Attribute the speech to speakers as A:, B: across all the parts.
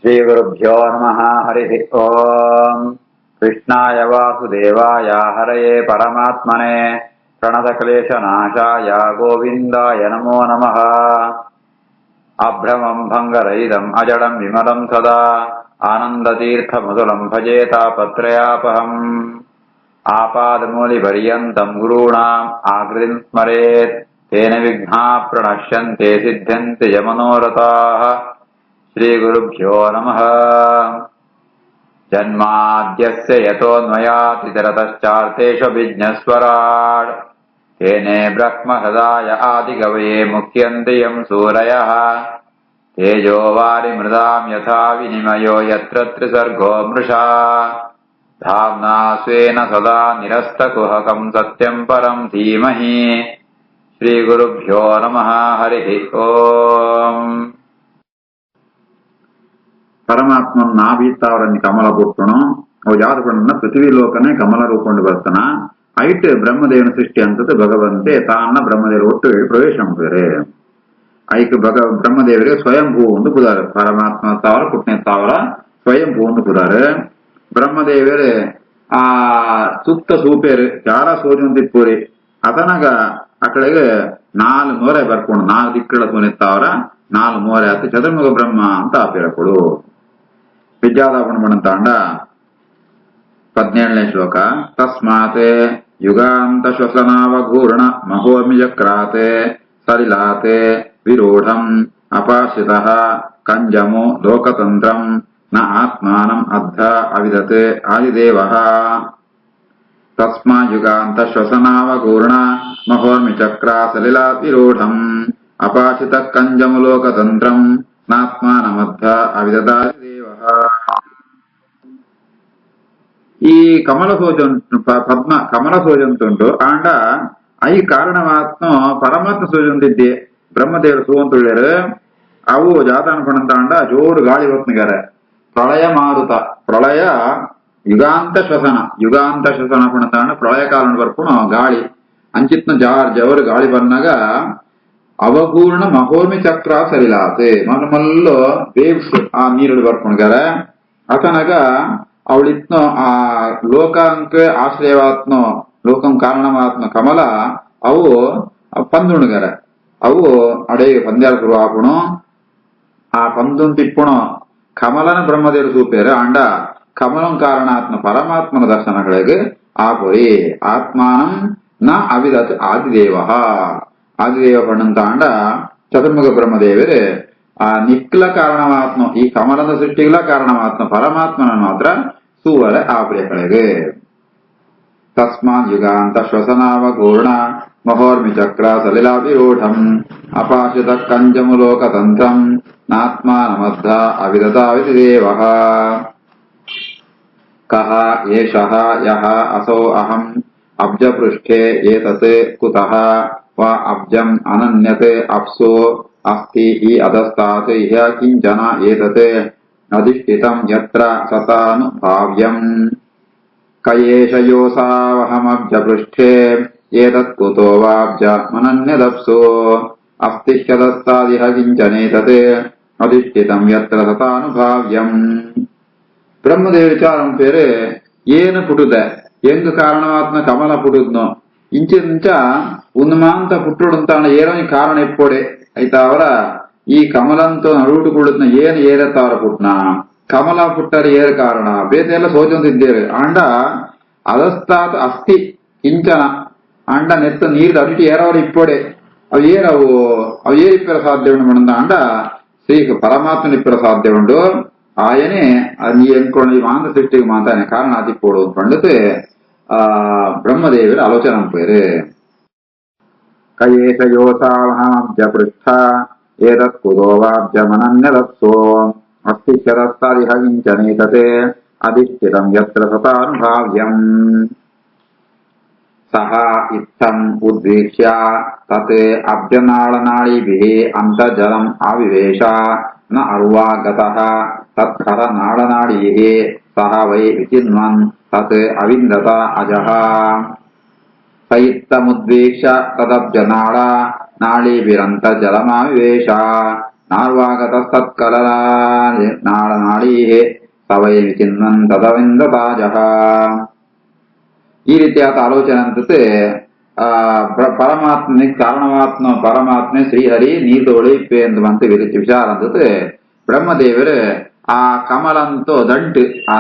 A: श्रीगुरुभ्यो नमः। हरिः ओम्। कृष्णाय वासुदेवाय हरये परमात्मने प्रणतक्लेशनाशाय गोविन्दाय नमो नमः। अभ्रमं भङ्गरहितम् अजडं विमलं सदा आनन्दतीर्थमधुरं भजे तापत्रयापहम्। आपादमूलिपर्यन्तं गुरूणाम् आकृतिं स्मरेत् तेन विघ्नाः प्रणश्यन्ते सिद्ध्यन्ति च मनोरथाः। श्रीगुरुभ्यो नमः। जन्माद्यस्य यतोऽन्वयातितरतश्चार्थेष्वभिज्ञस्वराट् तेने ब्रह्महृदाय आदिकवये मुह्यन्ति यं सूरयः। तेजो वारिमृदां यथा विनिमयो यत्र त्रिसर्गो मृषा धाम्ना स्वेन सदा निरस्तकुहकं सत्यं परं धीमहि। श्रीगुरुभ्यो नमः। हरिः ओम्।
B: ಪರಮಾತ್ಮನ ನಾಭೀತಾವರನ್ನು ಕಮಲ ಪುಟ್ಟಣು ಅವು ಜಾತಪಣ್ಣ ಪೃಥ್ವಿ ಲೋಕನೇ ಕಮಲ ರೂಪಂಡು ಬರ್ತನ ಐಟ್ ಬ್ರಹ್ಮದೇವನ ಸೃಷ್ಟಿ ಅಂತದ್ದು ಭಗವಂತೆ ತಾನ ಬ್ರಹ್ಮದೇವರು ಒಟ್ಟು ಪ್ರವೇಶ ಮಾಡ್ತಾರೆ. ಐಕ್ ಬ್ರಹ್ಮದೇವರಿಗೆ ಸ್ವಯಂಭೂ ಒಂದು ಪುದಾರೆ. ಪರಮಾತ್ಮ ತಾವರ ಪುಟ್ನೆ ತಾವರ ಸ್ವಯಂಭೂ ಒಂದು ಪುದಾರೆ. ಬ್ರಹ್ಮದೇವರು ಆ ಸುತ್ತ ಸೂಪೇರು ಯಾರ ಸೋಜಂತಿಪ್ಪೂರಿ ಅತನಾಗ ಅಕಡೆಗೆ 4 ಮೋರೆ ಬರ್ಕೊಂಡು 4 ದಿಕ್ಕಳ ಸೋನೆತ್ತಾವರ 4 ಮೋರೆ ಆತ ಚತುರ್ಮುಖ ಬ್ರಹ್ಮ ಅಂತ ಆ ಪೇರಕೊಡು. ವಿದ್ಯಾದಾಪಣ ಮಣಂತಾಂಡ 17ನೇ ಶ್ಲೋಕ. ತಸ್ಮಾತ್ ಯುಗಾಂತ ಶ್ವಸನಾವಘೂರ್ಣ ಮಹೋರ್ಮಿಜಕ್ರಾತೆ ಸಲಿಲಾತೆ ವಿರೂಢಂ ಅಪಾಶ್ರಿತಃ ಕಂಜಮು ಲೋಕತಂತ್ರಂ ನ ಆತ್ಮಾನಂ ಅದ್ಧ ಅವಿದತ್ ಆದಿದೇವಃ. ತಸ್ಮಾ ಯುಗಾಂತ ಶ್ವಸನಾವಘೂರ್ಣ ಮಹೋರ್ಮಿಚಕ್ರ ಸಲಿಲಾತ್ ವಿರೂಢಂ ಅಪಾಶ್ರಿತ ಕಂಜಮು ಲೋಕತಂತ್ರಂ ನಾತ್ಮಾನಮದ್ಧ ಅವಿದದಾದಿದೇವಃ. ಈ ಕಮಲ ಸೋಜಂತು ಪದ್ಮ ಕಮಲ ಸೋಜಂತುಂಟು ಆಂಡ ಐ ಕಾರಣವಾತ್ಮ ಪರಮಾತ್ಮ ಸೋಜಂತಿದ್ದೆ ಬ್ರಹ್ಮದೇವರು ಸೋಂತುಳ್ಳ್ಯರು ಅವು ಜಾತಾನ ಪಣಂತಾಂಡ ಜೋರು ಗಾಳಿ ಹೊತ್ನಿಗಾರ ಪ್ರಳಯ ಮಾರುತ ಪ್ರಳಯ ಯುಗಾಂತ ಶ್ವಸನ ಪಣಂತಾಂಡ ಪ್ರಳಯ ಕಾರಣ ಬರ್ಕೊಂಡು ಗಾಳಿ ಅಂಚಿತ್ನ ಜವರು ಗಾಳಿ ಬಂದಾಗ ಅವಪೂರ್ಣ ಮಹೋರ್ಮಿ ಚಕ್ರ ಸರಿಲಾತೆ ಮಲ್ಲೋ ವೇವ್ಸ್ ಆ ನೀರು ಬರ್ಕೊಂಡ್ಗಾರ ಅತನಗ ಅವಳಿತ್ನೋ ಆ ಲೋಕಾಂಕ ಆಶ್ರಯವಾತ್ನೋ ಲೋಕಂ ಕಾರಣವಾತ್ನ ಕಮಲ ಅವು ಪಂದುಣ್ಗಾರ ಅವು ಅಡೆ ಪಂದ್ಯಾಳ ಶುರು ಆಪುಣು ಆ ಪಂದುನ್ ತಿಪ್ಪುಣು ಕಮಲನ ಬ್ರಹ್ಮದೇವರು ಸೂಪೇರ ಅಂಡ ಕಮಲಂ ಕಾರಣಾತ್ಮ ಪರಮಾತ್ಮನ ದರ್ಶನಗಳಿಗೆ ಆಪುರಿ ಆತ್ಮಾನಂ ನ ಅವಿದತ್ ಆದಿದೇವ ಆದಿದೇವ ಪಣ್ಣಂತಾಂಡ ಚತುರ್ಮುಖ ಬ್ರಹ್ಮದೇವರು ಆ ನಿಕ್ಲ ಕಾರಣವಾತ್ಮ ಈ ಕಮಲದ ಸೃಷ್ಟಿಗಳ ಕಾರಣವಾತ್ಮ ಪರಮಾತ್ಮನ ಮಾತ್ರ ಸೂವರ ಆಪ್ರಿಯಗಳಿಗೆ. ತಸ್ಮಾತ್ ಯುಗಾಂತ ಶ್ವಸನಾವಗೂರ್ಣ ಮಹೋರ್ಮಿ ಚಕ್ರ ಸಲಿಲಾವಿರೂಢಂ ಅಪಾಶ್ರಿತ ಕಂಜಮು ಲೋಕತಂತ್ರಂ ನಾತ್ಮಾನಮದ್ಧ ಅವಿದತಾವಿದೇವಃ. ಕಃ ಏಷಃ ಯಃ ಅಸೌ ಅಹಂ ಅಬ್ಜಪೃಷ್ಠೆ ಏತತ್ ಕುತಃ ವಾ ಅಬ್ಜಂ ಅನನ್ಯತೆ ಅಪ್ಸೋ ಅಸ್ತಿ ಹಿ ಅಧಸ್ತಾತ್ ಇಹ ಕಿಂಚನ ಏತತ್ ಅಧಿಷ್ಠಿತಂ ಯತ್ರ ಸತಾನುಭಾವ್ಯಂ. ಕಯೇಷ ಯೋಸಾವಹಮಬ್ಜಪೃಷ್ಠೆ ಏತತ್ ಕುತೋ ವಾಬ್ಜಮನನ್ಯದಪ್ಸೋ ಅಸ್ತಿ ಹ್ಯಧಸ್ತಾದಿಹ ಕಿಂಚನೇತತ್ ಅಧಿಷ್ಠಿತಂ ಯತ್ರ ಸತಾನುಭಾವ್ಯಂ. ಬ್ರಹ್ಮದೇವ ವಿಚಾರಂ ಪೇರೆ ಏನು ಪುಟುದ ಎಂಗ್ ಕಾರಣವಾತ್ಮ ಕಮಲ ಪುಟುದ್ನೋ ಇಂಚ ಉನ್ಮಾಂತ ಪುಟ್ಟುಡುಂತಾಣ ಏರೋನಿ ಕಾರಣ ಎಪ್ಪೊಡೆ ಆಯ್ತಾ ಅವರ ಈ ಕಮಲಂತೂ ನಡುಟುಕೊಳ್ಳುತ್ನ ಏನು ಏರತ್ತಾವರ ಪುಟ್ನ ಕಮಲ ಪುಟ್ಟರೆ ಏರ ಕಾರಣ ಬೇತೆಲ್ಲ ಸೋಚೊಂದಿದ್ದೇವೆ ಅಂಡ ಅದಸ್ತಾತ್ ಅಸ್ಥಿ ಕಿಂಚನ ಅಂಡ ನೆತ್ತ ನೀರು ಅಡಿಟಿ ಏರವರ ಇಪ್ಪೊಡೆ ಅವು ಏರವು ಅವು ಏರಿಪ್ಪರ ಸಾಧ್ಯ ಉಂಡು ಮಣಂದ ಅಂಡ ಶ್ರೀ ಪರಮಾತ್ಮನ ಇಪ್ಪರ ಸಾಧ್ಯ ಉಂಡು ఆయనే నీ ఎంకోండి మాంత సృష్టికి మాంత ఆయన కారణాతిపోడు పండితే బ్రహ్మదేవుడు ఆలోచన పేరు. కయేష యోసావహమబ్జ పృష్ఠ ఏతత్ కుతో వాబ్జమనన్యదప్సో అస్తి శరస్తాదిహ కించనేతతే అధిష్ఠితం యత్ర సతానుభావ్యం. సహ ఇత్థం ఉద్వీక్ష్య తత్ అబ్జనాళనాళీభిః అంతర్జలం ఆవివేశ ನ ಅರ್ವಾಗತಃ ತತ್ಖರ ನಾಳನಾಡೀಃ ಸಹ ವೈ ವಿಚಿನ್ವನ್ ತತ್ ಅವಿಂದತ ಅಜಃ. ಸ ಇತ್ತಮುದ್ವೀಕ್ಷ್ಯ ತದಬ್ಜನಾಳ ನಾಳೀಭಿರಂತರ್ಜಲಮಾವಿವೇಶ ನಾರ್ವಾಗತ ತತ್ಕಲ ನಾಳೀಹೇ ಸವೈ ವಿಚಿನ್ನನ್ ತದವಿಂದತಾಜಃ. ಈ ರೀತಿಯಾದ ಆಲೋಚನೆ ಅಂತತೆ ಪರಮಾತ್ಮನಿಗೆ ಪರಮಾತ್ಮೆ ಶ್ರೀಹರಿ ನೀರ್ದೋಳಿ ಇಪ್ಪೆ ಅಂತ ವಿಚಾರ ಅಂತತೆ ಬ್ರಹ್ಮದೇವರು ಆ ಕಮಲಂತೂ ದಂಟು ಆ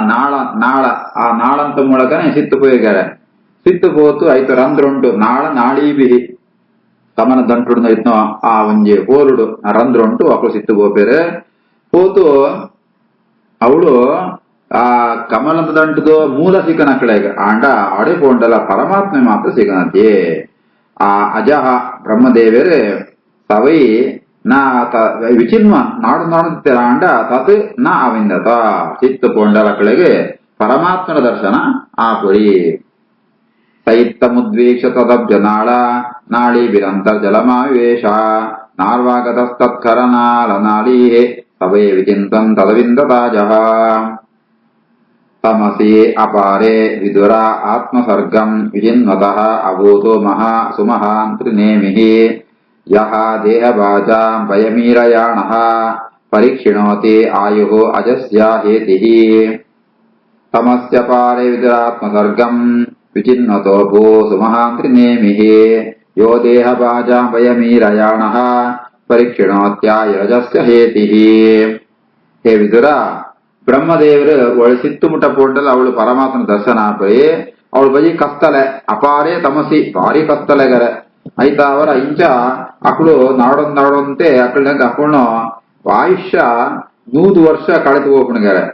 B: ನಾಳಂತ ಮೂಲಕನೇ ಸಿತ್ತು ಪೋಯಿಗಾರೆ. ಸಿತ್ತು ಪೋತು ಐತು ರಂಧ್ರುಂಟು ನಾಳೀಬಿಹಿ ಕಮಲ ದಂಟು ಐತ್ನೋ ಆ ಒಂಜಿ ಹೋರುಡು ರಂಧ್ರುಂಟು ಅಕ್ಕಳು ಸಿತ್ತು ಪೋಪೇರೆ ಪೋತು ಅವಳು ಆ ಕಮಲದ ದಂಟದು ಮೂಲ ಸಿಕ್ಕನ ಕಡೆಗೆ ಆಂಡ ಅಡೆಪೋಂಡಲ್ಲ ಪರಮಾತ್ಮೆ ಮಾತ್ರ ಸಿಗನತೆ. ಆ ಅಜಹ ಬ್ರಹ್ಮದೇವರೇ ಸವೈ ನಾ ವಿಚಿನ್ವ ನಾಡುತ್ತೀರ ಆಂಡ ತತ್ ನ ಅವಿಂದತ ಚಿತ್ತ ಪೋಂಡಲ ಕಡೆಗೆ ಪರಮಾತ್ಮನ ದರ್ಶನ ಆಪುರಿ. ಸೈತ್ತ ಮುದ್ವೀಕ್ಷ ತದಬ್ಜ ನಾಳಿ ಬಿರಂತರ್ಜಲಮಾವೇಶ ನಾರ್ವಾಗತಸ್ತತ್ಕರ ನಾಳೀಹೇ ಸವೈ ವಿಚಿಂತನ್ ತದವಿಂದತಾಜಃ. ತಮಸಿ ಅಪಾರೆ ವಿದುರ ಆತ್ಮಸರ್ಗಂ ವಿಚಿನ್ವತಃ ಅಭೂತೋ ಸುಮಹಾಂತ್ರಿನೇಮಿಃ ಯಹ ದೇಹಭಾಜಾಂ ಭಯಮೀರಯಾಣಃ ಪರೀಕ್ಷಿಣೋತಿ ಆಯುಃ ಅಜಸ್ಯ ಹೇತಿಃ. ತಮಸ್ಯಪಾರೆ ವಿದುರಾತ್ಮಸರ್ಗಂ ವಿಚಿನ್ವತೋ ಭೂ ಸುಮಹಾಂತ್ರಿನೇಮಿಃ ಯೋ ದೇಹಭಾಜಾಂ ಭಯಮೀರಯಾಣಃ ಪರೀಕ್ಷಿಣೋತ್ಯಾಯುರಜಸ್ಯ ಹೇತಿಃ. ಹೇ ವಿದುರ, ಬ್ರಹ್ಮದೇವರು ಒಳ್ಳೆ ಸಿತ್ತುಮುಟ್ಟ ಪೋಂಡಲ್ಲ ಅವಳು ಪರಮಾತ್ಮನ ದರ್ಶನ ಆಪಿ ಅವಳು ಬಜಿ ಕಸ್ತಲೆ ಅಪಾರೇ ತಮಸಿ ಭಾರಿ ಕಸ್ತಲೆಗರೆ ಐತ ಅವರ ಇಂಚ ಅಕ್ಕಳು ನಾಡೊಂದಂತೆ ಅಕ್ಕಳಂಗ ಅಕ್ಕಳು ಆಯುಷ್ಯ 100 ವರ್ಷ ಕಳೆದು ಹೋಗ್ಬಿಣಗಾರೆ.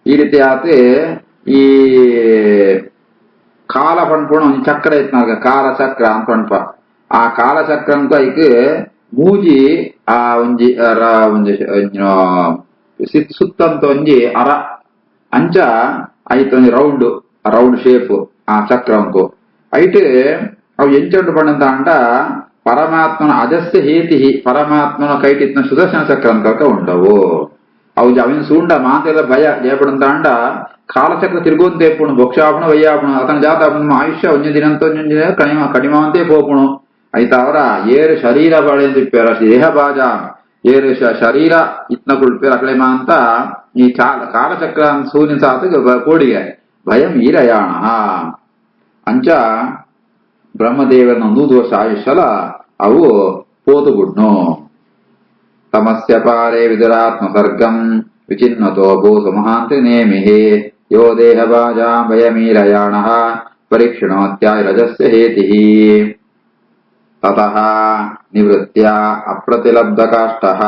B: ಈ ರೀತಿ ಆತಿ ಈ ಕಾಲ ಪಣ್ಪುಣ ಒಂದು ಚಕ್ರ ಐತ್ನಾಗ ಕಾಲ ಚಕ್ರ ಅಂತ ಪಣ್ಪ ಆ ಕಾಲ ಚಕ್ರ ಅಂತ ಐಕ್ ಮೂಜಿ ಆ ಒಂಜಿ ಸುತ್ತಂತ ಒಂಜಿ ಅರ ಅಂಚ ಐತ್ ಒಂಜಿ ರೌಂಡ್ ಶೇಪ್ ಆ ಚಕ್ರ ಅಂಕು ಐಟ್ ಅವು ಎಂಚಂಡು ಪಣ್ಣಂತ ಅಂಡ ಪರಮಾತ್ಮನ ಅಜಸ್ಯ ಹೇತಿ ಪರಮಾತ್ಮನ ಕೈಟಿತ್ನ ಸುದರ್ಶನ ಚಕ್ರ ಅಂತ ಉಂಡವು ಅವು ಅವಿನ ಸೂಂಡ ಮಾತೆಲ್ಲ ಭಯ ಜಯಪಡಂತ ಅಂಡ ಕಾಲಚಕ್ರ ತಿರುಗೊಂತೇಪುಣು ಭೋಕ್ಷಾಪುಣ ವಯ್ಯಾಪುಣ ಅತನ ಜಾತ ಆಯುಷ್ಯ ಒಂಜಿ ದಿನಂತ ಕಡಿಮಾಂತೆ ಪೋಪುಣು ಐತ ಅವರ ಏರು ಶರೀರ ಬಾಳೆ ತಿಪ್ಪೇರ ದೇಹ ಬಾಜ ಏರು ಶರೀರ ಇತ್ನ ಕುಳ್ಪೇರ ಅಕಳೆಮ ಅಂತ ಈ ಕಾಲಚಕ್ರ ಸೂರ್ಯನ ಸಾತ ಕೋಡಿಗೆ ಭಯಂ ಈರಯಾಣ ಅಂಚ ಬ್ರಹ್ಮದೇವನ 100 ವರ್ಷ ಆಯುಷ್ಯಲ ಅವು ಪೋತುಗುಡ್ನು. ತಮಸ್ಯ ಪಾರೆ ವಿದುರಾತ್ಮಸರ್ಗಂ ವಿಚಿನ್ವತೋ ಭೂ ಸುಮಹಾಂತ್ರಿನೇಮಿಃ ಯೋ ದೇಹಭಾಜಾಂ ಭಯಮೀರಯಾಣಃ ಪರೀಕ್ಷಿಣೋತ್ಯಾಯುರಜಸ್ಯ ಹೇತಿಃ. ತತಃ ನಿವೃತ್ಯ ಅಪ್ರತಿಲಬ್ಧಕಾಷ್ಟಃ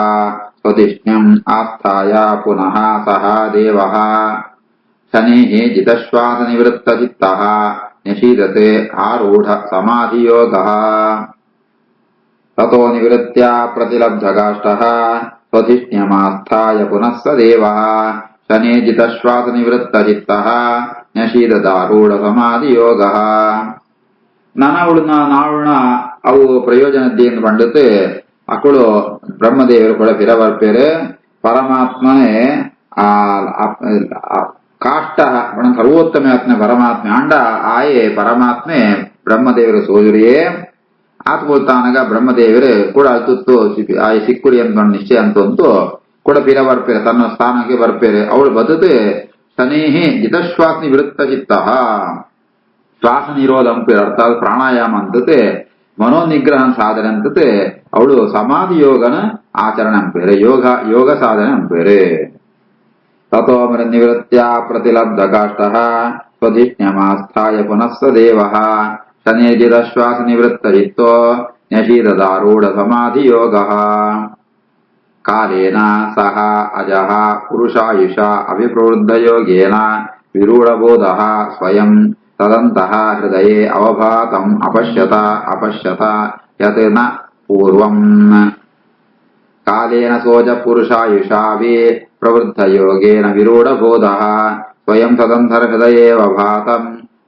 B: ಸ್ವತಿಷ್ಣ್ಯಂ ಆಸ್ಥಾಯ ಪುನಃ ಸಹ ದೇವಃ ಶನೈಃ ಜಿತಶ್ವಾಸ ನಿವೃತ್ತಚಿತ್ತಃ ನಿಷೀದತೆ ಆರೂಢ ಸಮಾಧಿಯೋಗಃ. ತತೋ ನಿವೃತ್ಯ ಪ್ರತಿಲಬ್ಧಕಾಷ್ಟಃ ಸ್ವತಿಷ್ಣ್ಯಮಾಸ್ಥಾಯ ಪುನಃ ಸ ದೇವಃ ಶನೈಃ ಜಿತಶ್ವಾಸ ನಿವೃತ್ತಚಿತ್ತಃ ನಿಷೀದತಾರೂಢ ಸಮಾಧಿಯೋಗಃ. ನಾವುಳ್ನ ಅವು ಪ್ರಯೋಜನದ್ದೇನು ಪಂಡತೆ ಅಕ್ಕಳು ಬ್ರಹ್ಮದೇವರು ಕೂಡ ಪಿರವರ್ಪೇರೆ ಪರಮಾತ್ಮನೇ ಕಾಷ್ಟ ಸರ್ವೋತ್ತಮ ಆತ್ಮ ಪರಮಾತ್ಮೆ ಅಂಡ ಆಯೆ ಪರಮಾತ್ಮೆ ಬ್ರಹ್ಮದೇವರು ಸೋಜುರಿಯೇ ಆತ ಬೋಲ್ತಾನಗ ಬ್ರಹ್ಮದೇವರು ಕೂಡ ಅಲ್ತುತ್ತು ಆಯ ಸಿಕ್ಕುಡಿ ಅಂತ ನಿಶ್ಚಯ ಅಂತಂತೂ ಕೂಡ ಪಿರವರ್ಪೇರೆ ತನ್ನ ಸ್ಥಾನಕ್ಕೆ ಬರ್ಪೇರೆ ಅವಳು ಬದತೆ ಶನೇಹಿ ಜಿತಶ್ವಾಸ ನಿವೃತ್ತ ಚಿತ್ತ ಶ್ವಾಸ ನಿರೋಧ ಅಂಪೇರೆ ಅರ್ಥಾತ್ ಪ್ರಾಣಾಯಾಮ ಅಂತತೆ ಮನೋನಿಗ್ರಹ ಸಾಧನೆ ಅಂತತೆ ಅವಳು ಸಮಾಧಿ ಯೋಗನ ಆಚರಣೆ ಅಂಪೇರೆ ಯೋಗ ಸಾಧನೆ ಅಂಪೇರೆ. ತಥೋ ನಿವೃತ್ಯ ಪ್ರತಿಲಬ್ಧಕಾಷ್ಟಃ ಸ್ವಧಿಷ್ಣ್ಯಮಾಸ್ಥಾಯ ಪುನಃ ಸ ದೇವಃ ಶನೈಃ ಜಿತಶ್ವಾಸ ನಿವೃತ್ತಚಿತ್ತೋ ನ್ಯಷೀದದಾರೂಢ ಸಮಾಧಿ ಯೋಗಃ. ಕಾಲೇನ ಸಹ ಅಜಃ ಪುರುಷಾಯುಷ ಅವಿಪ್ರವೃದ್ಧ ಯೋಗೇನ ವಿರೂಢಬೋಧಃ ಸ್ವಯಂ ತದಂತಃ ಹೃದಯೇ ಅವಭಾತಂ ಅಪಶ್ಯತ ಯತ್ ನ ಪೂರ್ವಂ. ಕಾಲೇನ ಸೋಜ ಪುರುಷಾಯುಷಾವಿ ಪ್ರವೃದ್ಧ ಯೋಗೇನ ವಿರೂಢಬೋಧಃ ಸ್ವಯಂ ತದಂತಃ ಹೃದಯೇ ಅವಭಾತಂ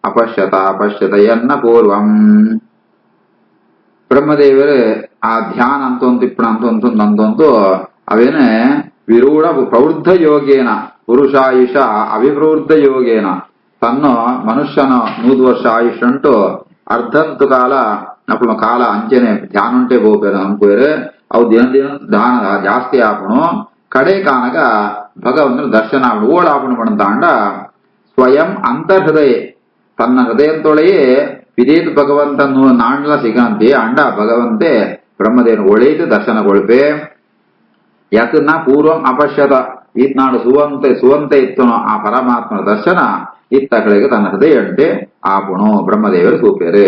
B: ಅಪಶ್ಯತ ಯನ್ನ ಪೂರ್ವಂ. ಬ್ರಹ್ಮದೇವರು ಆ ಧ್ಯಾನ ಅಂತೊಂದು ಇಪ್ಪಣ ಅಂತೊಂದು ಅವೇನೆ ವಿರೂಢ ಪ್ರವೃದ್ಧ ಯೋಗೇನ ಪುರುಷಾಯುಷ ಅವಿಪ್ರವೃದ್ಧ ಯೋಗೇನ ತನ್ನ ಮನುಷ್ಯನ 100 ವರ್ಷ ಆಯುಷ್ ಉಂಟು ಅರ್ಧಂತು ಕಾಲ అప్పుడు కాల అంచెనే ధ్యానం ఉంటే పోపారు అనుకోరు అవు దినదినం దాన జాస్తి ఆపను కడే కానక భగవంతుని దర్శనాలు ఓడాపణ పడంతాండ ಸ್ವಯಂ ಅಂತರ್ಹೃದಯ ತನ್ನ ಹೃದಯದೊಳೆಯೇ ವಿದೇತು ಭಗವಂತನು ನಾಂಡ್ಲ ಸಿಗಂತೆ ಅಂಡ ಭಗವಂತೆ ಬ್ರಹ್ಮದೇವನ ಒಳೆಯಿತು ದರ್ಶನಗೊಳ್ಪೆ ಯಾಕನ್ನ ಪೂರ್ವಂ ಅಪಶ್ಯತ ಈತ್ನಾಡು ಸುವಂತ ಇತ್ತನೋ ಆ ಪರಮಾತ್ಮನ ದರ್ಶನ ಇತ್ತ ಕಡೆಗೆ ತನ್ನ ಹೃದಯ ಅಂಟೆ ಆಪುಣು ಬ್ರಹ್ಮದೇವರು ಸೂಪೇರು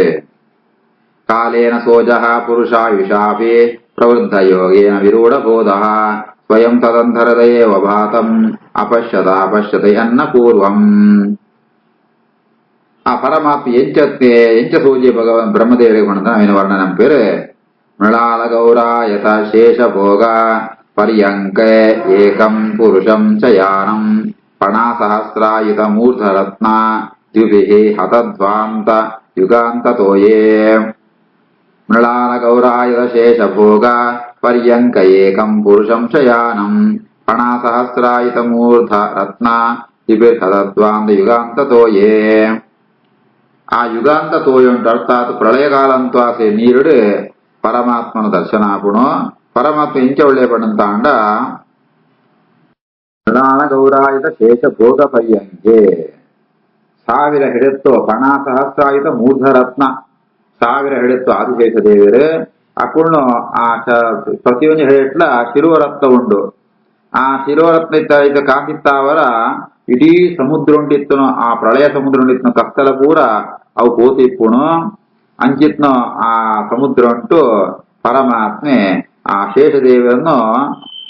B: ಕಾಲೇನ ಸೋಜಃ ಪುರುಷಾಯುಷಾಪಿ ಪ್ರವೃದ್ಧ ಯೋಗೇನ ವಿರೂಢ ಬೋಧ ಸ್ವಯಂ ತದಂಧರದಯೇವ ಭಾತಂ ಅಪಶ್ಯತ ಎನ್ನ ಪೂರ್ವಂ ಆ ಪರಮಾತ್ಮ ಎಂಚ ಸೂಜಿ ಭಗವನ್ ಬ್ರಹ್ಮದೇವರಿಗೆ ಬಂದ ಅವನ ವರ್ಣನ ಪೇರು ಮೃಳಾಲ ಗೌರಾಯತ ಶೇಷ ಭೋಗ ಪರ್ಯಂಕ ಏಕಂ ಪುರುಷಂ ಚಯಾನಂ ಪಣಾಸಹಸ್ರಾಯುತ ಮೂರ್ಧರತ್ನ ದ್ಯುಭಿಃ ಹತಧ್ವಾಂತ ಯುಗಾಂತತೋಯೇ ಮೃಳಾಲ ಗೌರಾಯತ ಶೇಷ ಭೋಗ ಪರ್ಯಂಕ ಏಕಂ ಪುರುಷಂ ಶಯಾನಂ ಪಣಾಸಹಸ್ರಾಯುತ ಮೂರ್ಧ ರತ್ನ ದ್ಯುಭಿಃ ಹತಧ್ವಾಂತ ಯುಗಾಂತತೋಯೇ ಆ ಯುಗಾಂತ ತೋಯುಂಟು ಅರ್ಥಾತ್ ಪ್ರಳಯಕಾಲಂತ್ವಾಸೆ ನೀರುಡು ಪರಮಾತ್ಮನ ದರ್ಶನ ಆಪುಣು ಪರಮಾತ್ಮ ಇಂಚ ಒಳ್ಳೆ ಪಡಂತಾಂಡ ಪ್ರಧಾನ ಗೌರಾಯುಧ ಶೇಷ ಭೋಗ ಪರ್ಯಂಕೆ 1000 ಹಿಡಿತ್ತು ಪಣಾಸಹಸ್ರಾಯುಧ ಮೂರ್ಧರತ್ನ 1000 ಹಿಡಿತ್ತು ಆದಿಶೇಷ ದೇವರು ಅಪ್ಪುಣ್ಣು ಆ ಪ್ರತಿಯೊಂದು ಹಿಡಿಟ್ಲ ಶಿರೋರತ್ನ ಉಂಡು ಆ ಶಿರೋರತ್ನ ಇತ್ತ ಕಾಕಿತ್ತಾವರ ಇಡೀ ಸಮುದ್ರ ಉಂಟಿತ್ತನು ಆ ಪ್ರಳಯ ಸಮುದ್ರ ಉಂಟಿತ್ತನು ಕತ್ತಲ ಪೂರ ಅವು ಕೋತಿಪ್ಪುಣು ಅಂಚಿತ್ನು ಆ ಸಮುದ್ರ ಉಂಟು ಪರಮಾತ್ಮೆ ಆ ಶೇಷದೇವರನ್ನು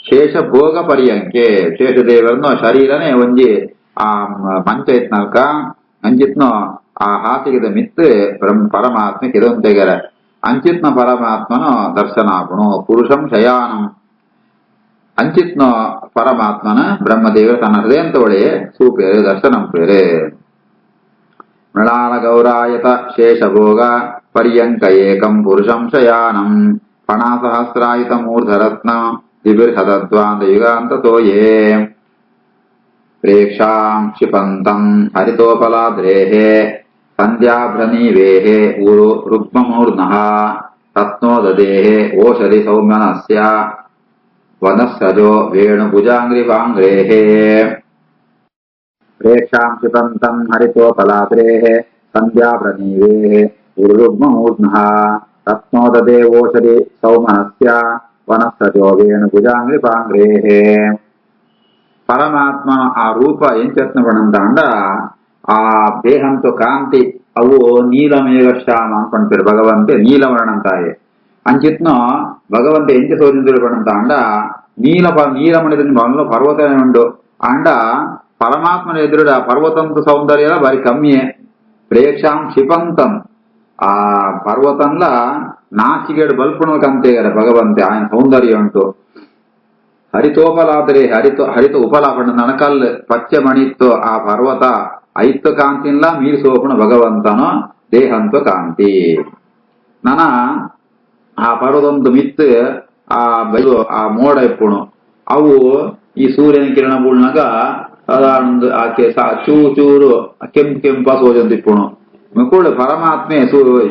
B: ಶೇಷ ಭೋಗ ಪರ್ಯಂಕೆ ಶೇಷದೇವರನ್ನು ಶರೀರನೇ ಒಂಜಿ ಆ ಮಂಚ ಇತ್ನಲ್ಕ ಅಂಚಿತ್ನು ಆ ಹಾಸಿಗೆದ ಮಿತ್ತು ಪರಮಾತ್ಮೆ ಕೆದೊಂತೆಗೆರ ಅಂಚಿತ್ನ ಪರಮಾತ್ಮನು ದರ್ಶನ ಆಪುಣು ಪುರುಷಂ ಶಯಾನಂ ಅಂಚಿತ್ನ ಪರಮಾತ್ಮನ ಬ್ರಹ್ಮದೇವರು ತನ್ನ ಹೃದಯಂತೊಳೆ ಸೂಪೇರು ದರ್ಶನಂ ಪೇರೆ ಮೃಳಾಲ ಗೌರಾಯತ ಶೇಷಭೋಗ ಪರ್ಯಂಕ ಏಕಂ ಪುರುಷಂ ಶಯಾನಂ ಪಣಾಸಹಸ್ರಾಯುತ ಮೂರ್ಧರತ್ನ ದಿಭಿರ್ಹತಧ್ವಾಂತ ಯುಗಾಂತತೋಯೇ ಪ್ರೇಕ್ಷಾಂ ಕ್ಷಿಪಂತಂ ಹರಿತೋಪಲಾದ್ರೇಃ ಸಂಧ್ಯಾಭ್ರನೀವೇಃ ಊರು ರುಗ್ಮಮೂರ್ಧ್ನಃ ರತ್ನೋದದೇಃ ಓಷಧಿ ಸೌಮ್ಯನಸ್ಯ ವನಸ್ಸಜೋ ವೇಣುಭುಜಾಂಗ್ರಿವಾಂಗ್ರೇಃ ಪ್ರೇಕ್ಷಾಂ ಕ್ಷಿಪಂತಂ ಹರಿತೋಪಲಾದ್ರೇಃ ಸಂಧ್ಯಾಭ್ರನೀವೇಃ ಊರು ರುಗ್ಮಮೂರ್ಧ್ನಃ ರತ್ನೋದದೇ ಓಷಧಿ ಸೌಮನಸ್ಯ ವನಸ್ಸಜೋ ವೇಣುಭುಜಾಂಗ್ರಿವಾಂಗ್ರೇಃ పరమాత్మ ఆ రూప ఏం చేస్తున్నాడంట ఆ దేహంతో కాంతి అವು ನೀಲಮೇಘ ಶ್ಯಾಮ ಅನ್ಕೊಂಡ್ పేరు భగవంతే నీలవర్ణంతాయే అంచిత్ను భగవంత ఎంచ శోధించబడంత అండ నీలమణి మనలో పర్వతమే ఉండు అండ పరమాత్మను ఎదురుడు ఆ పర్వతంతో సౌందర్యాల వారి కమ్మియే ప్రేక్షాం క్షిపంతం ఆ పర్వతంలా నాచిగేడు బల్పుణకు అంతే కదా భగవంతే ఆయన సౌందర్యం అంటూ ಹರಿತೋಪಲಾದ್ರೆ ಹರಿತ ಉಪಲಾಪಣ ನಣಕಲ್ ಪಚ್ಚಮಣಿತ್ತು ಆ ಪರ್ವತ ಐತ್ತು ಕಾಂತಿನ್ಲ ಮೀರಿಸೋಪಣ ಭಗವಂತನು ದೇಹಂತು ಕಾಂತಿ ನನ ಆ ಪರ್ವತೊಂದು ಮಿತ್ತು ಆ ಮೋಡ ಇಪ್ಪುಣು ಅವು ಈ ಸೂರ್ಯನ ಕಿರಣ ಬುಳ್ನಾಗ ಆಕೆ ಚೂರು ಕೆಂಪ ಸೋಜಂತಿಪ್ಪುಣು ಮಿಕ್ಕುಳು ಪರಮಾತ್ಮೆ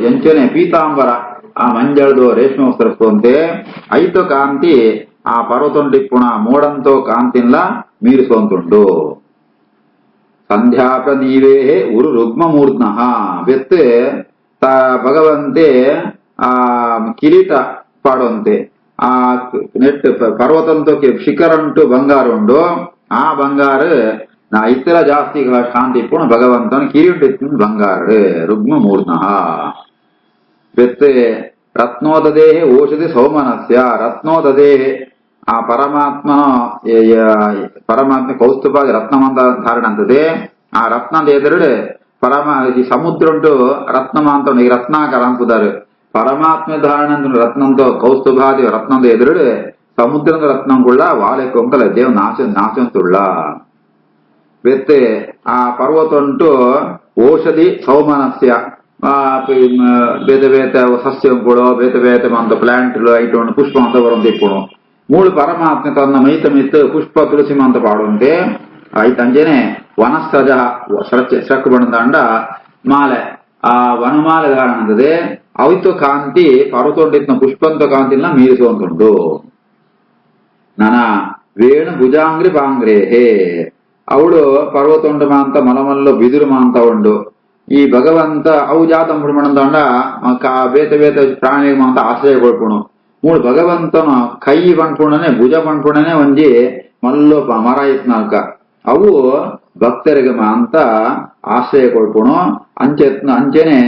B: ಎಂಚನೆ ಪೀತಾಂಬರ ಆ ಮಂಜಳದು ರೇಷ್ಮೆ ವಸ್ತ್ರಸ್ತಂತೆ ಐತು ಕಾಂತಿ ಆ ಪರ್ವತೊಂಡಿಪ್ಪುಣ ಮೋಡಂತೋ ಕಾಂತಿನ್ಲ ಮೀರಿಸೋಂತುಂಡು ಸಂಧ್ಯಾಪ್ರದೀವೇ ಉರು ರುಗ್ಮಮೂರ್ಧ್ನಃ ಬೆತ್ ಭಗವಂತೆ ಆ ಕಿರೀಟ ಪಾಡೊಂತೆ ಆ ನೆಟ್ ಪರ್ವತಂತೋ ಶಿಖರಂಟು ಬಂಗಾರ ಉಂಡು ಆ ಬಂಗಾರ ನಾ ಇತರ ಜಾಸ್ತಿ ಶಾಂತಿ ಇಪ್ಪುಣ ಭಗವಂತನ ಕಿರೀಟ ಇತ್ತು ಬಂಗಾರ ರುಗ್ಮಮೂರ್ಧ್ನಃ ಬೆತ್ ರತ್ನೋದದೇ ಓಷಧಿ ಸೌಮನಸ್ಯ ರತ್ನೋದದೇ ಆ ಪರಮಾತ್ಮ ಕೌಸ್ತುಭ ರತ್ನಮಂತ ಧಾರಣ ಅಂತದೆ ಆ ರತ್ನದ ಎದುರುಡು ಈ ಸಮುದ್ರ ಉಂಟು ರತ್ನಮ ಅಂತ ಈ ರತ್ನಾಕರ ಅಂತಾರು ಪರಮಾತ್ಮ ಧಾರಣ ಅಂತ ರತ್ನಂతో ಕೌಸ್ತುಭಾದಿ ರತ್ನದ ಎದುರುಡು ಸಮುದ್ರದ ರತ್ನಂ ಕೂಡ ವಾಲೆ ಕೊಂಕಲ ದೇವ ನಾಶಂತುಳ್ಳ ಬೆತ್ತೆ ಆ ಪರ್ವತ ಉಂಟು ಓಷಧಿ ಸೌಮನಸ್ಯ ಬೇತೆ ಬೇತೆ ಸಸ್ಯ ಕೂಡ ಬೇತೆ ಬೇತೆ ಅಂತ ಪ್ಲಾಂಟ್ಲು ಐಟು ಪುಷ್ಪ ಅಂತ ಬರೋದು ಇಪ್ಪುಣು ಮೂಳು ಪರಮಾತ್ಮ ತನ್ನ ಮೈತ ಮಿತ್ತು ಪುಷ್ಪ ತುಳಸಿ ಅಂತ ಪಾಡುವಂತೆ ಐತಂಜನೆ ವನಸ್ಸಜ ಸರಕು ಬಣ್ಣದಂಡ ಮಾಲೆ ఆ వనమాల ధారణ అంతదే అవితో కాంతి పర్వతోండిత్న పుష్పంతో కాంతిನ ಮೀರಿಸುವಂತುಂಟು. ನನ ವೇಣು ಭುಜಾಂಗ್ರಿ ಪಾಂಗ್ರೇಹೇ ಅವಳು ಪರ್ವತೊಂಡು ಮಾಂತ ಮಲಮಲ್ಲ ಬಿದುರು ಮಾಂತ ಉಂಡು. ಈ ಭಗವಂತ ಅವು ಜಾತಂ ಪುಣ್ಮಣಂದ ಬೇತ ಬೇತ ಪ್ರಾಣಿ ಮಾಂತ ಆಶ್ರಯ ಕೊಳ್ಪುಣು. ಮೂಳು ಭಗವಂತನ ಕೈ ಪಣ್ಪುಣನೆ ಭುಜ ಪಣ್ಪುಣನೆ ಒಂಜಿ ಮಲ್ಲೋ ಮರ ಇತ್ನಾಲ್ಕ ಅವು ಭಕ್ತರಿಗೆ ಮಾಂತ ಆಶ್ರಯ ಕೊಳ್ಪುಣು. ಅಂಚೆನೆ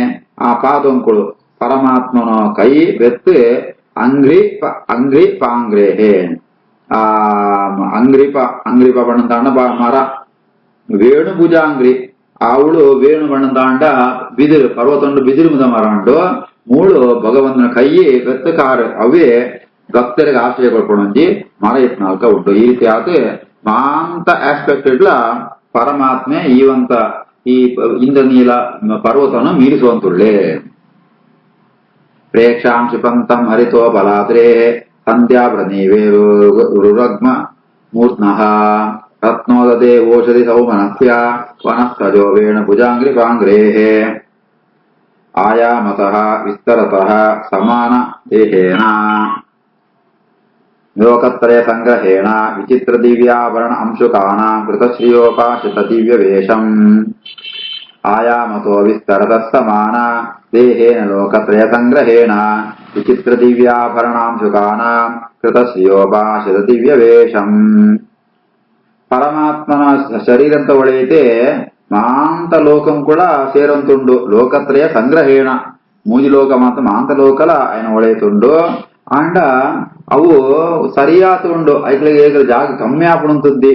B: ಆ ಪಾದೊಂಕುಳು ಪರಮಾತ್ಮನ ಕೈ ಬೆತ್ತು ಅಂಗ್ರಿ ಪಾಂಗ್ರೇಹೇ ಆ ಅಂಗ್ರಿಪ ಬಣ್ಣದಾಂಡ ಮರ ವೇಣು ಭುಜಾಂಗ್ರಿ ಅವಳು ವೇಣು ಬಣ್ಣದಾಂಡ ಬಿದಿರು ಪರ್ವತೊಂಡು ಬಿದಿರು ಮುದ ಮರ ಉಂಡು. ಮೂಳು ಭಗವಂತನ ಕೈ ಬೆತ್ತ ಕಾರು ಅವೇ ಭಕ್ತರಿಗೆ ಆಶ್ರಯ ಕೊಡ್ಕೊಂಡಿ ಮರ ಇತ್ನಾಲ್ಕ ಉಂಟು. ಈ ರೀತಿ ಆದ ಮಾಂತ ಆಸ್ಪೆಕ್ಟ್ ಇಡ್ಲ ಪರಮಾತ್ಮೆ ಈವಂತ ಈ ಇಂದ್ರನೀಲ ಪರ್ವತವನ್ನು ಮೀರಿಸುವಂತುಳ್ಳೆ. ಪ್ರೇಕ್ಷಾಂಶಿ ಪಂತಂ ಹರಿತೋ ಬಲಾದ್ರೇ ಸಂಧ್ಯಾ ಪ್ರಣೀವೇರುರಗ್ಮ ಮೂರ್ಧ್ನಃ ರತ್ನೋದದೆ ಓಷಧಿ ಸೌಮನಸ್ಯ ವನಸ್ಥಜೋ ವೇಣ ಭುಜಾಂಗ್ರಿ ಪಾಂಗ್ರೇಃ ಆಯಾಮತಃ ವಿಸ್ತರತಃ ಸಮಾನ ದೇಹೇನ ಲೋಕತ್ರಯ ಸಂಗ್ರಹೇಣ ವಿಚಿತ್ರ ದಿವ್ಯಾಭರಣ ಅಂಶುಕಾನಾಂ ಕೃತಶ್ರಿಯೋಪಾಶಿತ ದಿವ್ಯವೇಷಂ ಆಯಾಮತೋ ವಿಸ್ತರತಃ ಸಮಾನ ದೇಹೇನ ಲೋಕತ್ರಯ ಸಂಗ್ರಹೇಣ ವಿಚಿತ್ರ ದಿವ್ಯಾಭರಣಾಂಶುಕಾನಾಂ ಕೃತಶ್ರಿಯೋಪಾಶಿತ ದಿವ್ಯವೇಷಂ. ಪರಮಾತ್ಮನ ಶರೀರಂತ ಒಳೆಯಿತೆ ಮಾಂತ ಲೋಕಂ ಕೂಡ ಸೇರಂತುಂಡು. ಲೋಕತ್ರಯ ಸಂಗ್ರಹೇಣ ಮೂಜಿ ಲೋಕ ಮಾತ್ರ ಮಾಂತ ಲೋಕಲ ఆయన ಒಳೆಯುతుండు. అండ అవు సరియాతు ఉండు ఐకలిಗೆ జాగ కమ్మి ఆపుడుంటుంది.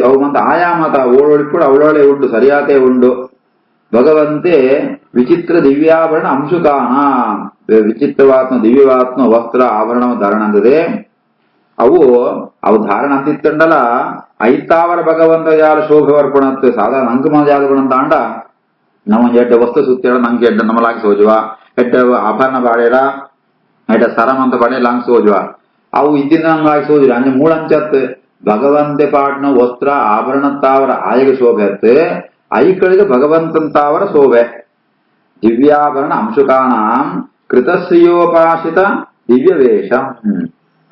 B: అవు మంత ఆయామత ఓడోడి కూడా అవడోడే ఉండు సరియాతే ఉండు. ಭಗವಂತೆ ವಿಚಿತ್ರ ದಿವ್ಯಾಭರಣ ಅಂಶುಕಾನ ವಿಚಿತ್ರವಾತ್ಮ ದಿವ್ಯವಾತ್ಮ ವಸ್ತ್ರ ಆಭರಣ ಧಾರಣ ಅಂದದೆ ಅವು ಧಾರಣ ಅಂತಿತ್ತಂಡಲ ಐತಾವರ ಭಗವಂತ ಜಾಲ ಶೋಭೆ ವರ್ಪಣತ್ತು ಸಾಧಾರಣ ಅಂಕಮ ಜಾಲ ತಾಂಡ ನಮ್ಮ ಎಡ್ಡ ವಸ್ತು ಸುತ್ತೇಳ ನಂಗೆ ಎಡ್ಡ ನಮ್ಮಲಾಗಿ ಸೋಜುವ ಎಡ್ಡ ಆಭರಣ ಬಾಡೇಡ ಎಡ್ಡ ಸರಮಂತ ಬಾಡೆ ಲಾಂಗ್ ಸೋಜುವ ಅವು ಇದ್ದಿನ ನಂಗಾಗಿ ಸೋಜುವ ಅಂಜ ಮೂಳಂಚತ್ ಭಗವಂತೆ ಪಾಡ್ನ ವಸ್ತ್ರ ಆಭರಣ ತಾವರ ಆಯಗ ಶೋಭೆ ಅತ್ತು ಐಕಳಿಗೆ ಭಗವಂತಂತಾವರ ಶೋಭೆ. ದಿವ್ಯಾಭರಣ ಅಂಶುಕಾನಾಂ ಕೃತಶ್ರಿಯೋಪಾಶಿತ ದಿವ್ಯವೇಷಂ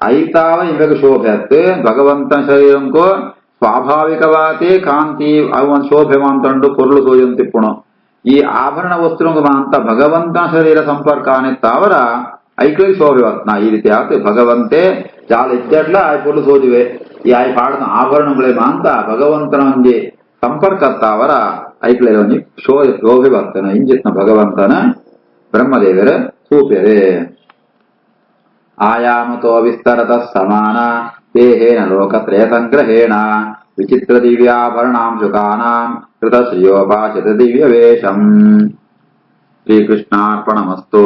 B: ಐತಾವ ಇವಾಗ ಶೋಭೆ ಅತ್ತು ಭಗವಂತನ ಶರೀರಂಕೋ ಸ್ವಾಭಾವಿಕವಾತೆ ಕಾಂತಿ ಅವನ್ ಶೋಭೆ ಮಾಂತಂಡು ಪೊರ್ಲು ಸೋಜಂತಿಪ್ಪುಣು. ಈ ಆಭರಣ ವಸ್ತು ಮಾಂತ ಭಗವಂತನ ಶರೀರ ಸಂಪರ್ಕ ಅನಿತ್ತಾವರ ಐಕಳಿಗೆ ಶೋಭೆ ವತ್ನ. ಈ ರೀತಿ ಆತು ಭಗವಂತೆ ಜಾಲ ಇದ್ದಡ್ಲ ಆಯ್ ಪೊರ್ಲು ಸೋಜುವೆ. ಈ ಆಯ್ ಪಾಡಿನ ಆಭರಣಗಳೇ ಮಾಂತ ಭಗವಂತನ ಒಂಜಿ ಸಂಪರ್ಕತ್ತಾವರ ಐಕ್ಲೆ ಒಂಜಿ ಶೋಭೆ ಬರ್ತನ ಇಂಜಿತ್ನ ಭಗವಂತನ ಬ್ರಹ್ಮದೇವರ ಸೂಪ್ಯರೆ. ಆಯಾಮತೋ ವಿಸ್ತರತ ಸಮಾನ ದೇಹೇನ ಲೋಕತ್ರಯ ಸಂಗ್ರಹೇಣ ವಿಚಿತ್ರ ದಿವ್ಯಾಭರಣಾಂಶುಕಾನಾಂ ಕೃತ ಶ್ರಿಯೋಪಾಶಿತ ದಿವ್ಯವೇಷಂ. ಶ್ರೀಕೃಷ್ಣಾರ್ಪಣಮಸ್ತು.